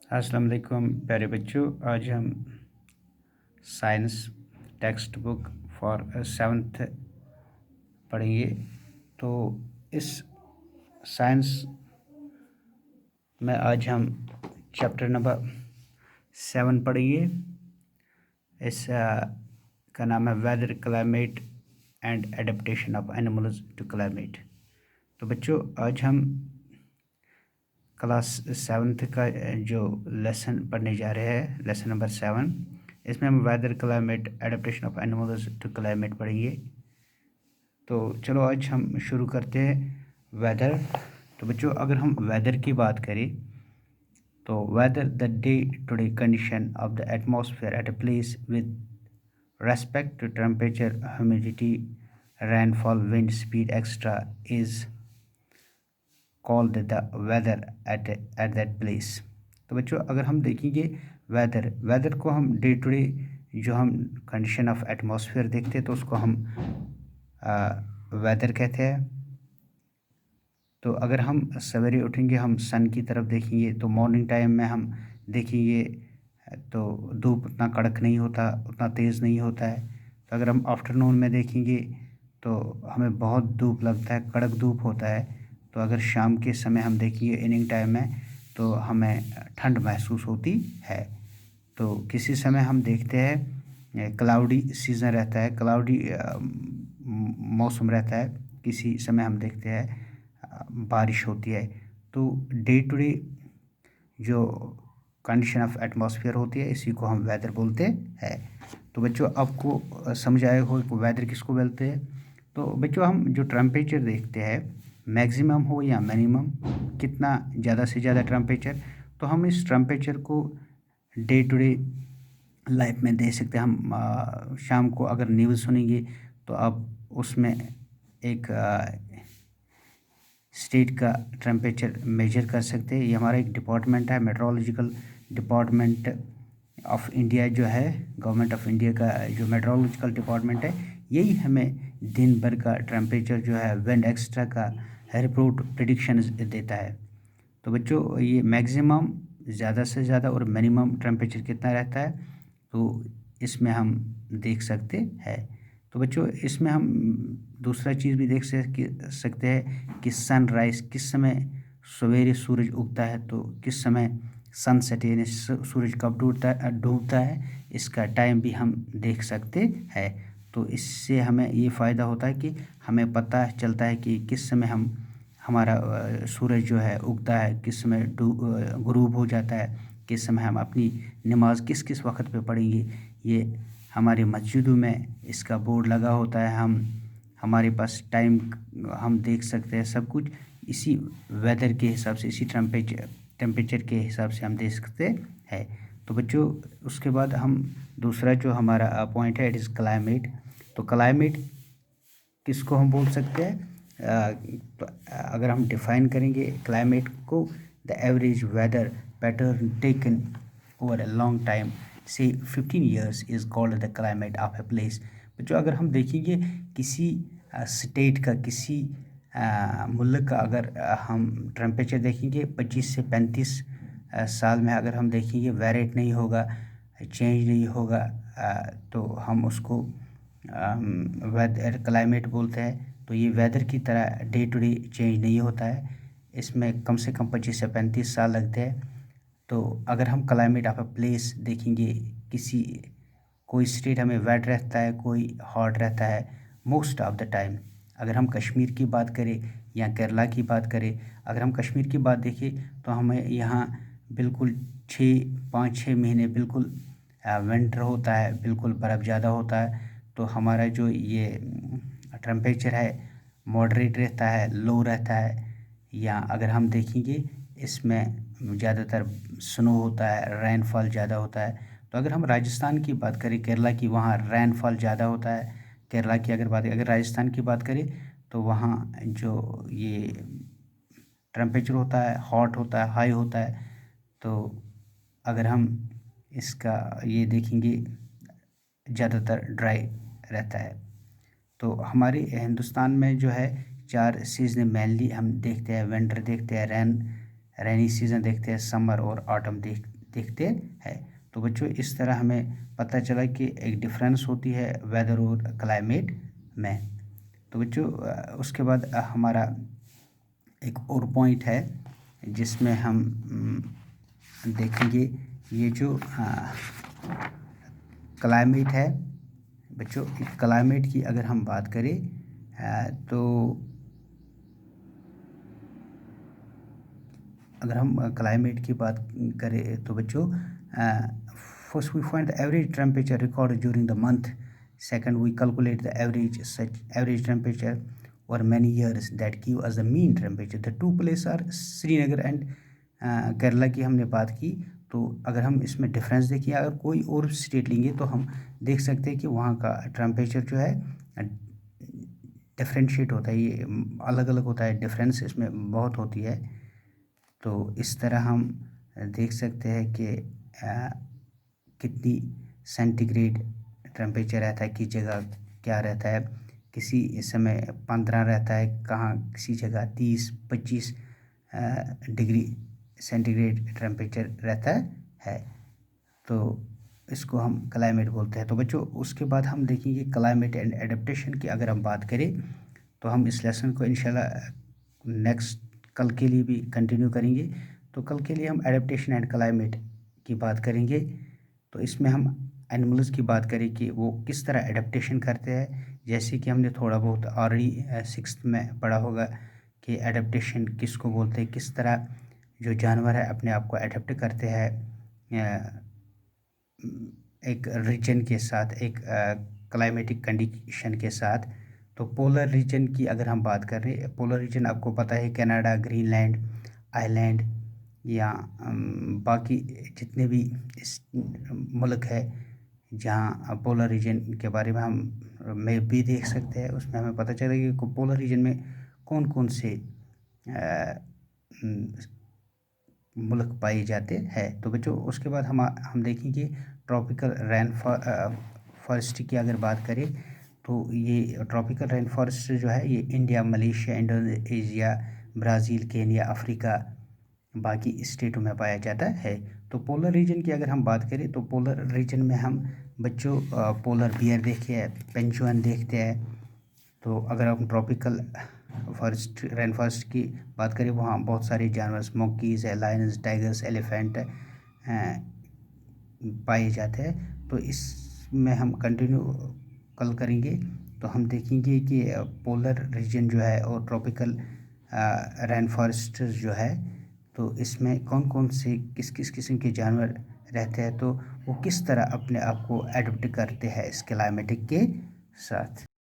अस्सलाम वालेकुम प्यारे बच्चों। आज हम science text book for 7th पढ़ेंगे। तो इस साइंस में आज हम चैप्टर नंबर 7 पढ़ेंगे। इस का नाम है weather climate and adaptation of animals to climate. तो बच्चों आज हम क्लास 7th का जो लेसन पढ़ने जा रहे हैं, लेसन नंबर 7, इसमें हम weather climate adaptation of animals to climate पढ़ेंगे। तो चलो आज हम शुरू करते हैं वेदर। तो बच्चों अगर हम वेदर की बात करें तो weather the day today condition of the atmosphere at a place with respect to temperature, humidity, rainfall, wind speed extra is called the weather at that place. तो बच्चों अगर हम देखेंगे वेदर को हम डे टू डे जो हम condition of atmosphere देखते हैं तो उसको हम वेदर कहते हैं। तो अगर हम सवेरे उठेंगे, हम सन की तरफ देखेंगे तो मॉर्निंग टाइम में हम देखेंगे तो धूप उतना कड़क नहीं होता, उतना तेज़ नहीं होता है। तो अगर हम आफ्टरनून में देखेंगे तो हमें बहुत धूप लगता है, कड़क धूप होता है। तो अगर शाम के समय हम देखेंगे इवनिंग टाइम में तो हमें ठंड महसूस होती है। तो किसी समय हम देखते हैं क्लाउडी सीज़न रहता है, क्लाउडी मौसम रहता है। किसी समय हम देखते हैं बारिश होती है। तो डे टू डे जो कंडीशन ऑफ एटमॉस्फेयर होती है इसी को हम वेदर बोलते हैं। तो बच्चों आपको समझ आया हो कि वेदर किसको बोलते हैं। तो बच्चों हम जो टेम्परेचर देखते हैं, मैक्सिमम हो या मिनिमम, कितना ज़्यादा से ज़्यादा टेम्परेचर, तो हम इस टेम्परेचर को डे टू डे लाइफ में दे सकते हैं। हम शाम को अगर न्यूज़ सुनेंगे तो आप उसमें एक स्टेट का टेम्परेचर मेजर कर सकते हैं। ये हमारा एक डिपार्टमेंट है, मेट्रोलॉजिकल डिपार्टमेंट ऑफ इंडिया जो है, गवर्नमेंट ऑफ इंडिया का जो मेट्रोलॉजिकल डिपार्टमेंट है, यही हमें दिन भर का टेम्परेचर जो है विंड एक्स्ट्रा का रिपोर्ट प्रिडिक्शन देता है। तो बच्चों ये मैक्सिमम ज़्यादा से ज़्यादा और मिनिमम टेम्परेचर कितना रहता है तो इसमें हम देख सकते हैं। तो बच्चों इसमें हम दूसरा चीज़ भी देख सकते हैं कि सनराइज़ किस समय सवेरे सूरज उगता है, तो किस समय सनसेट यानी सूरज कब डूबता है, इसका टाइम भी हम देख सकते हैं। तो इससे हमें ये फ़ायदा होता है कि हमें पता चलता है कि किस समय हमारा सूरज जो है उगता है, किस समय गुरूब हो जाता है, किस समय हम अपनी नमाज किस किस वक्त पे पढ़ेंगे। ये हमारे मस्जिदों में इसका बोर्ड लगा होता है। हमारे पास टाइम हम देख सकते हैं, सब कुछ इसी वेदर के हिसाब से, इसी टेम्परेचर के हिसाब से हम देख सकते हैं। तो बच्चों उसके बाद हम दूसरा जो हमारा पॉइंट है इट इज़ क्लाइमेट। तो क्लाइमेट किसको हम बोल सकते हैं, तो अगर हम डिफ़ाइन करेंगे क्लाइमेट को, the average weather pattern taken over a long time से 15 years is called the climate of a place. बच्चों अगर हम देखेंगे किसी स्टेट का, किसी मुल्क का अगर हम टेम्परेचर देखेंगे 25 से 35 साल में अगर हम देखेंगे वेरिएट नहीं होगा, चेंज नहीं होगा, तो हम उसको वेदर क्लाइमेट बोलते हैं। तो ये वेदर की तरह डे टू डे चेंज नहीं होता है, इसमें कम से कम 25 से 35 साल लगते हैं। तो अगर हम क्लाइमेट ऑफ अ प्लेस देखेंगे, किसी कोई स्टेट हमें वेट रहता है, कोई हॉट रहता है मोस्ट ऑफ द टाइम। अगर हम कश्मीर की बात करें या केरला की बात करें, अगर हम कश्मीर की बात देखें तो हमें यहाँ बिल्कुल 5-6 महीने बिल्कुल विंटर होता है, बिल्कुल बर्फ़ ज़्यादा होता है। तो हमारा जो ये टेम्परेचर है मॉडरेट रहता है, लो रहता है। या अगर हम देखेंगे इसमें ज़्यादातर स्नो होता है, रेनफॉल ज़्यादा होता है। तो अगर हम राजस्थान की बात करें, केरला की, वहाँ रेनफॉल ज़्यादा होता है। केरला की अगर राजस्थान की बात करें तो वहाँ जो ये टेम्परेचर होता है हॉट होता है, हाई होता है। तो अगर हम इसका ये देखेंगे ज़्यादातर ड्राई रहता है। तो हमारे हिंदुस्तान में जो है 4 सीज़न मेनली हम देखते हैं। विंटर देखते हैं, रेनी सीज़न देखते हैं, समर और ऑटम देखते हैं। तो बच्चों इस तरह हमें पता चला कि एक डिफरेंस होती है वेदर और क्लाइमेट में। तो बच्चों उसके बाद हमारा एक और पॉइंट है जिसमें हम देखेंगे ये जो क्लाइमेट है। बच्चों क्लाइमेट की अगर हम बात करें तो अगर हम क्लाइमेट की बात करें तो बच्चों first we find the average temperature record during the month. Second we calculate the average temperature over many years that give us the mean temperature. The two places are Srinagar and Kerala की हमने बात की। तो अगर हम इसमें डिफरेंस देखिए, अगर कोई और स्टेट लेंगे तो हम देख सकते हैं कि वहाँ का टेम्परेचर जो है डिफ्रेंशिएट होता है, ये अलग अलग होता है, डिफरेंस इसमें बहुत होती है। तो इस तरह हम देख सकते हैं कि कितनी सेंटीग्रेड टेम्परेचर रहता है, किस जगह क्या रहता है। किसी समय 15 रहता है, कहाँ किसी जगह 30-25 डिग्री सेंटीग्रेड टेम्परेचर रहता है। तो इसको हम क्लाइमेट बोलते हैं। तो बच्चों उसके बाद हम देखेंगे क्लाइमेट एंड एडेप्टेशन की अगर हम बात करें तो हम इस लेसन को इंशाल्लाह नेक्स्ट कल के लिए भी कंटिन्यू करेंगे। तो कल के लिए हम एडेप्टेशन एंड क्लाइमेट की बात करेंगे। तो इसमें हम एनिमल्स की बात करें कि वो किस तरह एडेप्टेशन करते हैं। जैसे कि हमने थोड़ा बहुत ऑलरेडी 6th में पढ़ा होगा कि एडेप्टेशन किसको बोलते हैं, किस तरह जो जानवर है अपने आप को एडेप्ट करते हैं एक रीजन के साथ, एक क्लाइमेटिक कंडीशन के साथ। तो पोलर रीजन की अगर हम बात कर रहे हैं, पोलर रीजन आपको पता है कनाडा, ग्रीनलैंड, आइलैंड या बाकी जितने भी इस मुल्क है जहाँ पोलर रीजन के बारे में हम मैप भी देख सकते हैं। उसमें हमें पता चलेगा कि पोलर रीजन में कौन कौन से मुल्क पाए जाते हैं। तो बच्चों उसके बाद हम देखेंगे ट्रॉपिकल रेन फॉरेस्ट की अगर बात करें तो ये ट्रॉपिकल रेन फॉरेस्ट जो है ये India, Malaysia, Indonesia, Brazil, Kenya, Africa बाकी स्टेटों में पाया जाता है। तो पोलर रीजन की अगर हम बात करें तो पोलर रीजन में हम बच्चों पोलर बियर देखते हैं, पेंगुइन देखते हैं। तो अगर हम ट्रॉपिकल फॉरेस्ट रेन फॉरेस्ट की बात करें वहाँ बहुत सारे जानवर स्मोकीज है, लायंस, टाइगर्स, एलिफेंट पाए जाते हैं। तो इसमें हम कंटिन्यू कल करेंगे। तो हम देखेंगे कि पोलर रीजन जो है और ट्रॉपिकल रेन फॉरेस्ट जो है तो इसमें कौन कौन से किस किस किस्म के जानवर रहते हैं, तो वो किस तरह अपने आप को एडप्ट करते हैं इस क्लाइमेटिक के साथ।